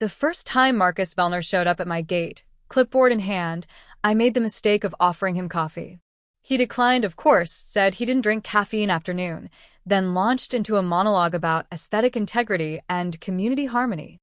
The first time Marcus Vellner showed up at my gate, clipboard in hand, I made the mistake of offering him coffee. He declined, of course, said he didn't drink caffeine afternoon, then launched into a monologue about aesthetic integrity and community harmony.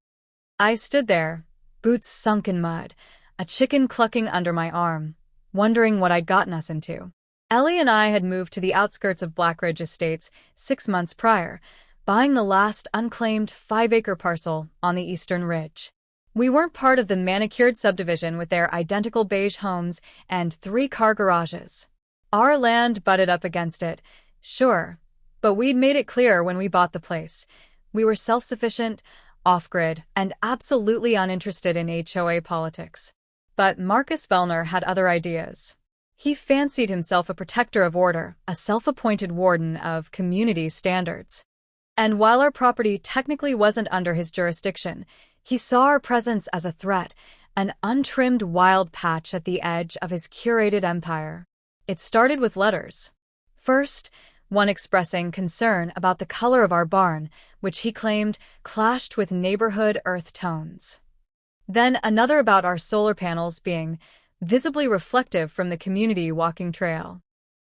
I stood there, boots sunk in mud, a chicken clucking under my arm, wondering what I'd gotten us into. Ellie and I had moved to the outskirts of Blackridge Estates 6 months prior, buying the last unclaimed 5-acre parcel on the eastern ridge. We weren't part of the manicured subdivision with their identical beige homes and 3-car garages. Our land butted up against it, sure, but we'd made it clear when we bought the place. We were self-sufficient, off-grid, and absolutely uninterested in HOA politics. But Marcus Vellner had other ideas. He fancied himself a protector of order, a self-appointed warden of community standards. And while our property technically wasn't under his jurisdiction, he saw our presence as a threat, an untrimmed wild patch at the edge of his curated empire. It started with letters. First, one expressing concern about the color of our barn, which he claimed clashed with neighborhood earth tones. Then another about our solar panels being visibly reflective from the community walking trail.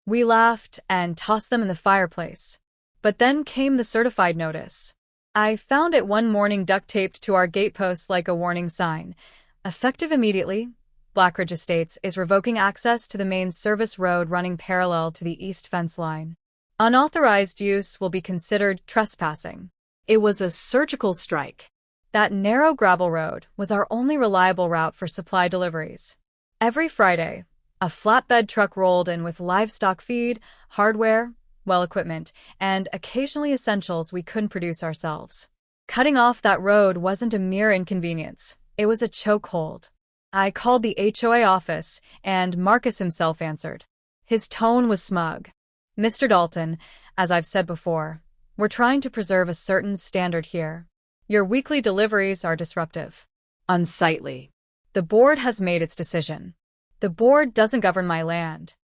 We laughed and tossed them in the fireplace. But then came the certified notice. I found it one morning duct-taped to our gatepost like a warning sign. Effective immediately, Blackridge Estates is revoking access to the main service road running parallel to the east fence line. Unauthorized use will be considered trespassing. It was a surgical strike. That narrow gravel road was our only reliable route for supply deliveries. Every Friday, a flatbed truck rolled in with livestock feed, hardware, equipment, and occasionally essentials we couldn't produce ourselves. Cutting off that road wasn't a mere inconvenience, it was a chokehold. I called the HOA office, and Marcus himself answered. His tone was smug. "Mr. Dalton, as I've said before, we're trying to preserve a certain standard here. Your weekly deliveries are disruptive. Unsightly. The board has made its decision. The board doesn't govern my land.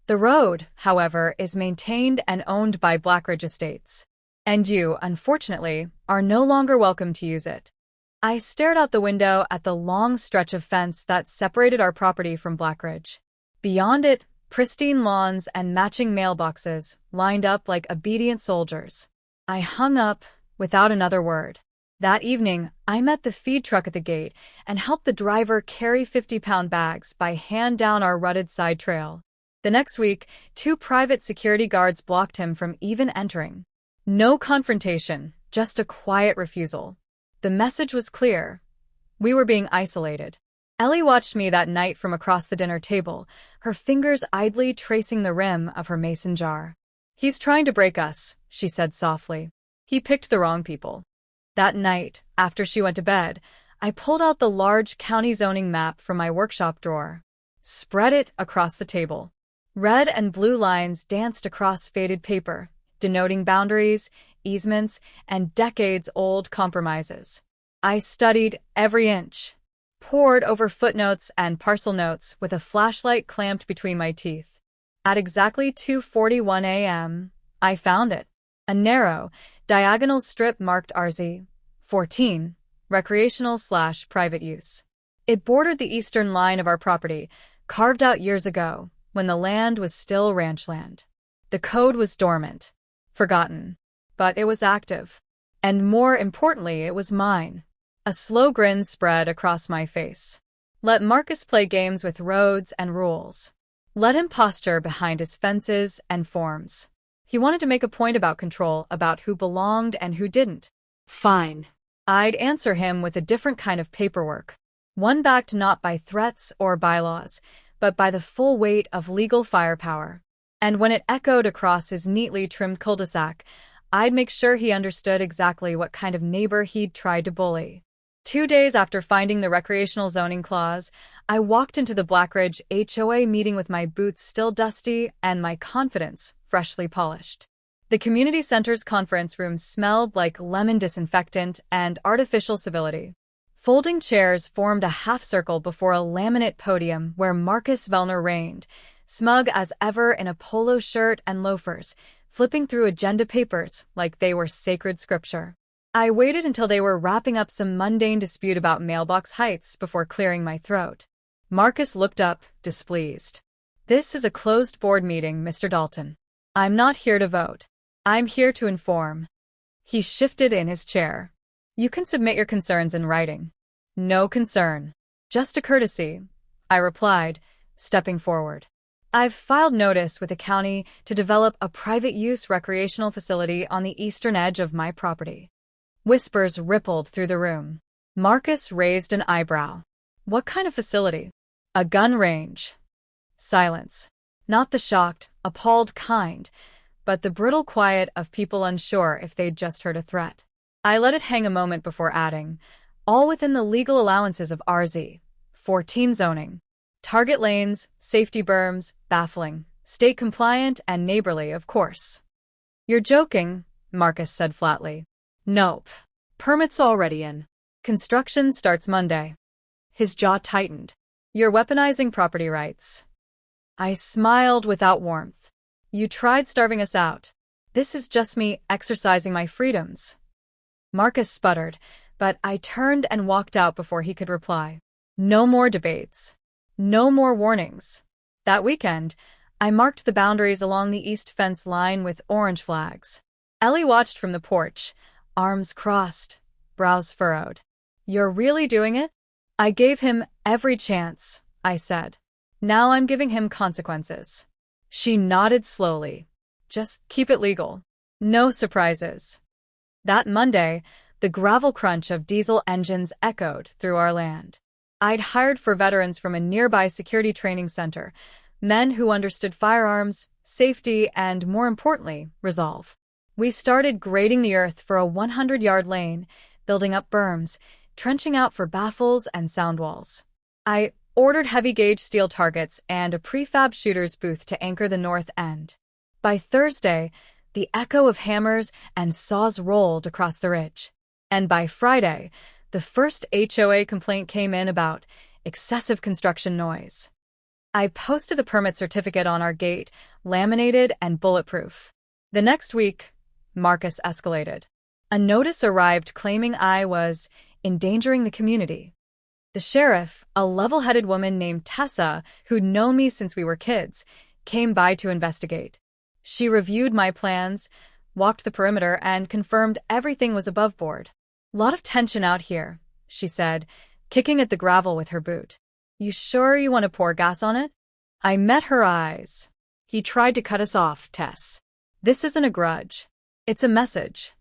The road, however, is maintained and owned by Blackridge Estates. And you, unfortunately, are no longer welcome to use it." I stared out the window at the long stretch of fence that separated our property from Blackridge. Beyond it, pristine lawns and matching mailboxes lined up like obedient soldiers. I hung up without another word. That evening, I met the feed truck at the gate and helped the driver carry 50-pound bags by hand down our rutted side trail. The next week, 2 private security guards blocked him from even entering. No confrontation, just a quiet refusal. The message was clear. We were being isolated. Ellie watched me that night from across the dinner table, her fingers idly tracing the rim of her mason jar. "He's trying to break us," she said softly. "He picked the wrong people." That night, after she went to bed, I pulled out the large county zoning map from my workshop drawer. Spread it across the table. Red and blue lines danced across faded paper, denoting boundaries, easements, and decades-old compromises. I studied every inch, pored over footnotes and parcel notes with a flashlight clamped between my teeth. At exactly 2:41 a.m., I found it. A narrow, diagonal strip marked RZ-14, recreational/private use. It bordered the eastern line of our property, carved out years ago, when the land was still ranch land. The code was dormant, forgotten, but it was active. And more importantly, it was mine. A slow grin spread across my face. Let Marcus play games with roads and rules. Let him posture behind his fences and forms. He wanted to make a point about control, about who belonged and who didn't. Fine. I'd answer him with a different kind of paperwork. One backed not by threats or bylaws, but by the full weight of legal firepower. And when it echoed across his neatly trimmed cul-de-sac, I'd make sure he understood exactly what kind of neighbor he'd tried to bully. 2 days after finding the recreational zoning clause, I walked into the Blackridge HOA meeting with my boots still dusty and my confidence freshly polished. The community center's conference room smelled like lemon disinfectant and artificial civility. Folding chairs formed a half-circle before a laminate podium where Marcus Vellner reigned, smug as ever in a polo shirt and loafers, flipping through agenda papers like they were sacred scripture. I waited until they were wrapping up some mundane dispute about mailbox heights before clearing my throat. Marcus looked up, displeased. "This is a closed board meeting, Mr. Dalton. I'm not here to vote. I'm here to inform." He shifted in his chair. "You can submit your concerns in writing." "No concern. Just a courtesy," I replied, stepping forward. "I've filed notice with the county to develop a private-use recreational facility on the eastern edge of my property." Whispers rippled through the room. Marcus raised an eyebrow. "What kind of facility?" "A gun range." Silence. Not the shocked, appalled kind, but the brittle quiet of people unsure if they'd just heard a threat. I let it hang a moment before adding, "All within the legal allowances of RZ. 14 zoning. Target lanes, safety berms, baffling, state compliant and neighborly, of course." "You're joking," Marcus said flatly. "Nope. Permits already in. Construction starts Monday." His jaw tightened. "You're weaponizing property rights." I smiled without warmth. "You tried starving us out. This is just me exercising my freedoms." Marcus sputtered, but I turned and walked out before he could reply. No more debates. No more warnings. That weekend, I marked the boundaries along the east fence line with orange flags. Ellie watched from the porch, arms crossed, brows furrowed. "You're really doing it?" "I gave him every chance," I said. "Now I'm giving him consequences." She nodded slowly. "Just keep it legal. No surprises." That Monday, the gravel crunch of diesel engines echoed through our land. I'd hired for veterans from a nearby security training center, men who understood firearms, safety, and, more importantly, resolve. We started grading the earth for a 100-yard lane, building up berms, trenching out for baffles and sound walls. I ordered heavy-gauge steel targets and a prefab shooter's booth to anchor the north end. By Thursday, the echo of hammers and saws rolled across the ridge. And by Friday, the first HOA complaint came in about excessive construction noise. I posted the permit certificate on our gate, laminated and bulletproof. The next week, Marcus escalated. A notice arrived claiming I was endangering the community. The sheriff, a level-headed woman named Tessa, who'd known me since we were kids, came by to investigate. She reviewed my plans, walked the perimeter, and confirmed everything was above board. "Lot of tension out here," she said, kicking at the gravel with her boot. "You sure you want to pour gas on it?" I met her eyes. "He tried to cut us off, Tess. This isn't a grudge. It's a message."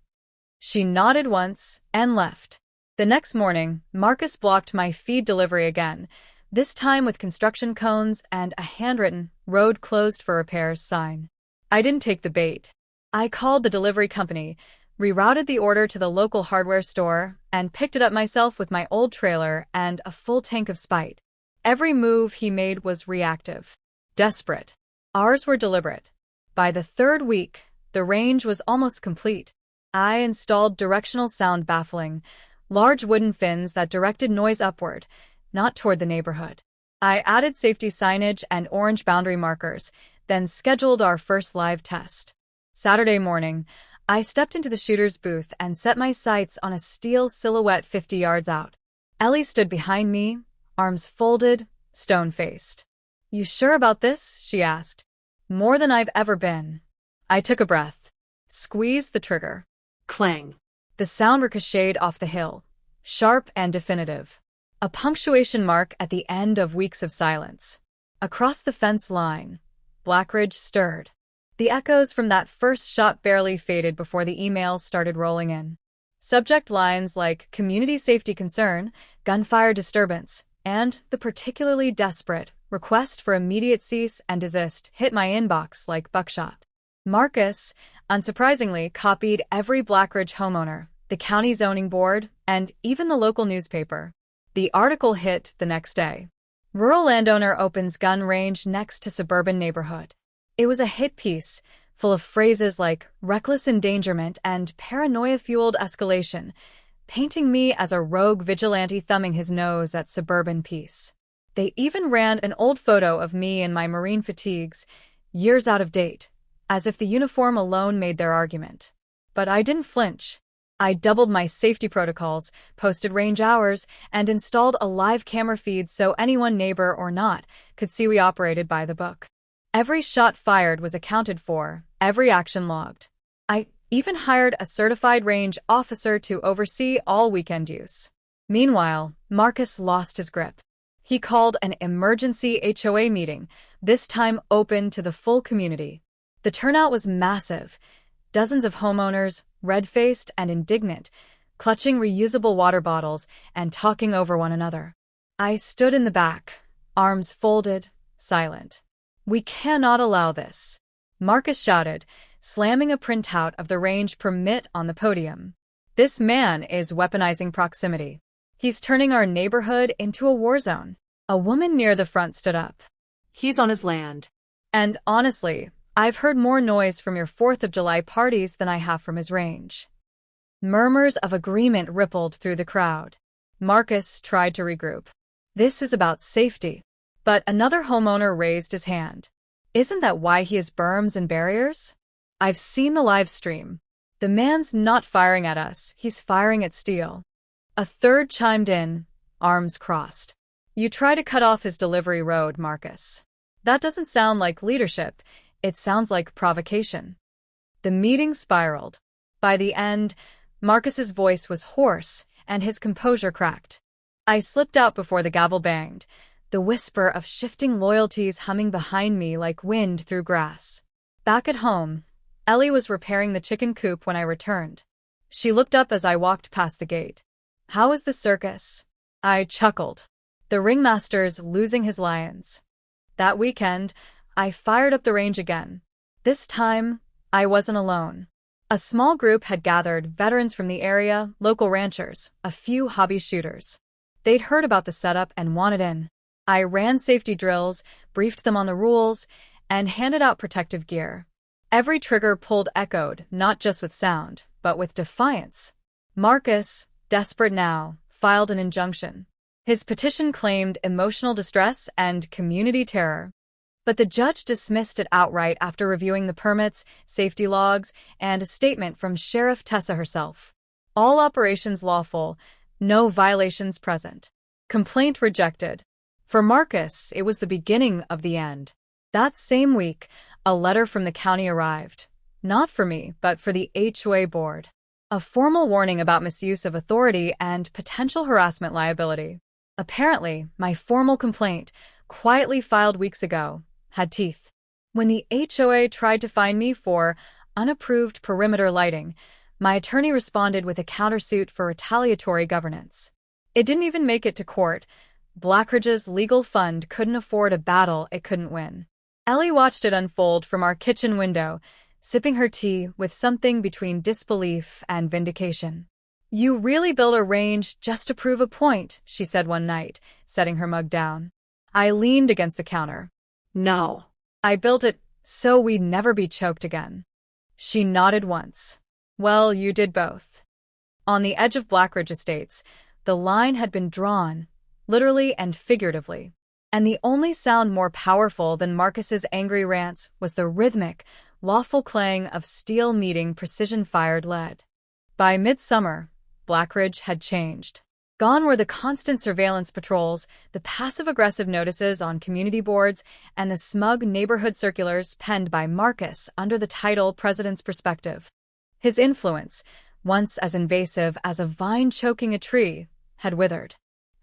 She nodded once and left. The next morning, Marcus blocked my feed delivery again, this time with construction cones and a handwritten, "Road closed for repairs" sign. I didn't take the bait. I called the delivery company, rerouted the order to the local hardware store, and picked it up myself with my old trailer and a full tank of spite. Every move he made was reactive. Desperate. Ours were deliberate. By the third week, the range was almost complete. I installed directional sound baffling, large wooden fins that directed noise upward, not toward the neighborhood. I added safety signage and orange boundary markers, then scheduled our first live test. Saturday morning, I stepped into the shooter's booth and set my sights on a steel silhouette 50 yards out. Ellie stood behind me, arms folded, stone-faced. "You sure about this?" she asked. "More than I've ever been." I took a breath, squeezed the trigger. Clang. The sound ricocheted off the hill, sharp and definitive. A punctuation mark at the end of weeks of silence. Across the fence line, Blackridge stirred. The echoes from that first shot barely faded before the emails started rolling in. Subject lines like "community safety concern," "gunfire disturbance," and the particularly desperate "request for immediate cease and desist" hit my inbox like buckshot. Marcus, unsurprisingly, copied every Blackridge homeowner, the county zoning board, and even the local newspaper. The article hit the next day. "Rural landowner opens gun range next to suburban neighborhood." It was a hit piece, full of phrases like reckless endangerment and paranoia-fueled escalation, painting me as a rogue vigilante thumbing his nose at suburban peace. They even ran an old photo of me in my marine fatigues, years out of date, as if the uniform alone made their argument. But I didn't flinch. I doubled my safety protocols, posted range hours, and installed a live camera feed so anyone, neighbor or not, could see we operated by the book. Every shot fired was accounted for, every action logged. I even hired a certified range officer to oversee all weekend use. Meanwhile, Marcus lost his grip. He called an emergency HOA meeting, this time open to the full community. The turnout was massive. Dozens of homeowners, red-faced and indignant, clutching reusable water bottles and talking over one another. I stood in the back, arms folded, silent. "We cannot allow this," Marcus shouted, slamming a printout of the range permit on the podium. "This man is weaponizing proximity. He's turning our neighborhood into a war zone." A woman near the front stood up. "He's on his land. "And honestly, I've heard more noise from your 4th of July parties than I have from his range." Murmurs of agreement rippled through the crowd. Marcus tried to regroup. "This is about safety." But another homeowner raised his hand. "Isn't that why he has berms and barriers? I've seen the live stream. The man's not firing at us, he's firing at steel." A third chimed in, arms crossed. "You try to cut off his delivery road, Marcus. That doesn't sound like leadership, it sounds like provocation." The meeting spiraled. By the end, Marcus's voice was hoarse and his composure cracked. I slipped out before the gavel banged, the whisper of shifting loyalties humming behind me like wind through grass. Back at home, Ellie was repairing the chicken coop when I returned. She looked up as I walked past the gate. "How is the circus?" I chuckled. "The ringmaster's losing his lions." That weekend, I fired up the range again. This time, I wasn't alone. A small group had gathered, veterans from the area, local ranchers, a few hobby shooters. They'd heard about the setup and wanted in. I ran safety drills, briefed them on the rules, and handed out protective gear. Every trigger pulled echoed, not just with sound, but with defiance. Marcus, desperate now, filed an injunction. His petition claimed emotional distress and community terror. But the judge dismissed it outright after reviewing the permits, safety logs, and a statement from Sheriff Tessa herself. All operations lawful, no violations present. Complaint rejected. For Marcus, it was the beginning of the end. That same week, a letter from the county arrived. Not for me, but for the HOA board. A formal warning about misuse of authority and potential harassment liability. Apparently, my formal complaint, quietly filed weeks ago, had teeth. When the HOA tried to fine me for unapproved perimeter lighting, my attorney responded with a countersuit for retaliatory governance. It didn't even make it to court. Blackridge's legal fund couldn't afford a battle it couldn't win. Ellie watched it unfold from our kitchen window, sipping her tea with something between disbelief and vindication. "You really built a range just to prove a point," she said one night, setting her mug down. I leaned against the counter. "No. I built it so we'd never be choked again." She nodded once. "Well, you did both." On the edge of Blackridge Estates, the line had been drawn, literally and figuratively. And the only sound more powerful than Marcus's angry rants was the rhythmic, lawful clang of steel meeting precision-fired lead. By midsummer, Blackridge had changed. Gone were the constant surveillance patrols, the passive-aggressive notices on community boards, and the smug neighborhood circulars penned by Marcus under the title President's Perspective. His influence, once as invasive as a vine choking a tree, had withered.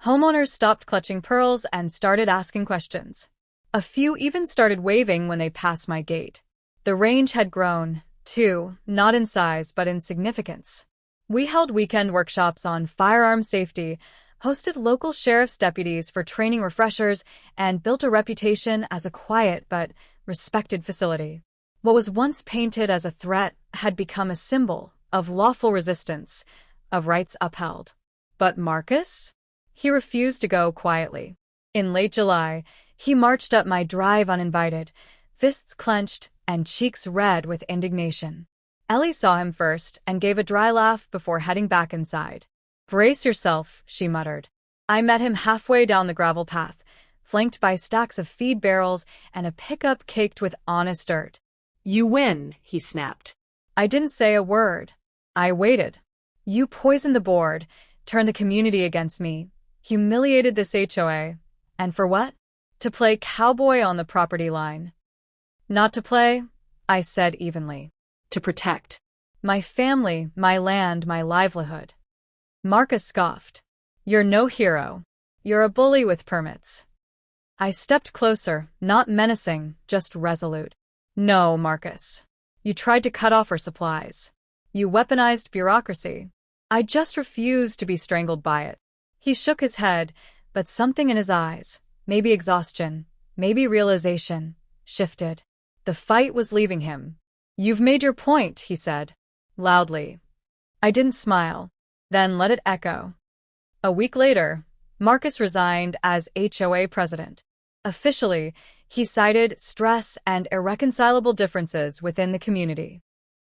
Homeowners stopped clutching pearls and started asking questions. A few even started waving when they passed my gate. The range had grown, too, not in size but in significance. We held weekend workshops on firearm safety, hosted local sheriff's deputies for training refreshers, and built a reputation as a quiet but respected facility. What was once painted as a threat had become a symbol of lawful resistance, of rights upheld. But Marcus? He refused to go quietly. In late July, he marched up my drive uninvited, fists clenched and cheeks red with indignation. Ellie saw him first and gave a dry laugh before heading back inside. "Brace yourself," she muttered. I met him halfway down the gravel path, flanked by stacks of feed barrels and a pickup caked with honest dirt. "You win," he snapped. I didn't say a word. I waited. You poisoned the board, turned the community against me, humiliated this HOA. And for what? To play cowboy on the property line. Not to play, I said evenly. To protect. My family, my land, my livelihood. Marcus scoffed. You're no hero. You're a bully with permits. I stepped closer, not menacing, just resolute. No, Marcus. You tried to cut off her supplies. You weaponized bureaucracy. I just refused to be strangled by it. He shook his head, but something in his eyes, maybe exhaustion, maybe realization, shifted. The fight was leaving him. You've made your point, he said, loudly. I didn't smile, then let it echo. A week later, Marcus resigned as HOA president. Officially, he cited stress and irreconcilable differences within the community.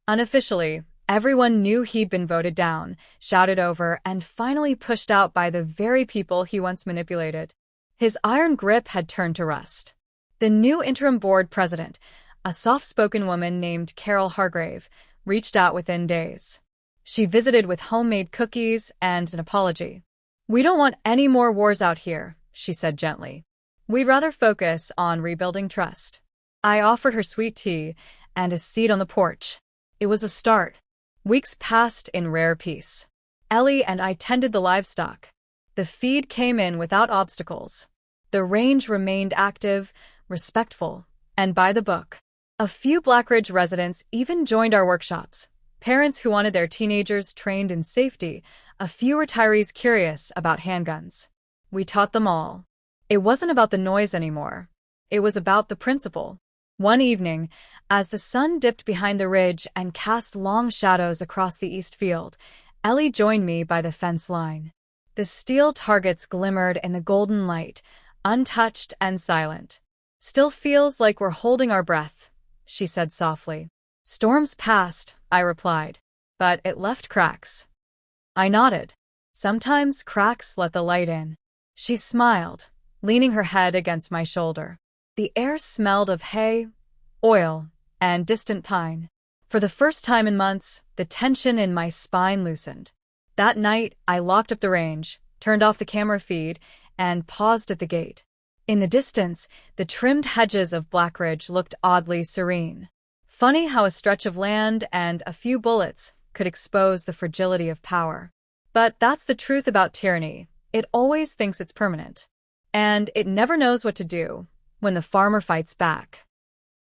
Unofficially, everyone knew he'd been voted down, shouted over, and finally pushed out by the very people he once manipulated. His iron grip had turned to rust. The new interim board president, a soft-spoken woman named Carol Hargrave, reached out within days. She visited with homemade cookies and an apology. We don't want any more wars out here, she said gently. We'd rather focus on rebuilding trust. I offered her sweet tea and a seat on the porch. It was a start. Weeks passed in rare peace. Ellie and I tended the livestock. The feed came in without obstacles. The range remained active, respectful, and by the book. A few Blackridge residents even joined our workshops. Parents who wanted their teenagers trained in safety, a few retirees curious about handguns. We taught them all. It wasn't about the noise anymore. It was about the principle. One evening, as the sun dipped behind the ridge and cast long shadows across the east field, Ellie joined me by the fence line. The steel targets glimmered in the golden light, untouched and silent. Still feels like we're holding our breath, she said softly. Storms passed, I replied, but it left cracks. I nodded. Sometimes cracks let the light in. She smiled, leaning her head against my shoulder. The air smelled of hay, oil, and distant pine. For the first time in months, the tension in my spine loosened. That night, I locked up the range, turned off the camera feed, and paused at the gate. In the distance, the trimmed hedges of Blackridge looked oddly serene. Funny how a stretch of land and a few bullets could expose the fragility of power. But that's the truth about tyranny. It always thinks it's permanent. And it never knows what to do when the farmer fights back.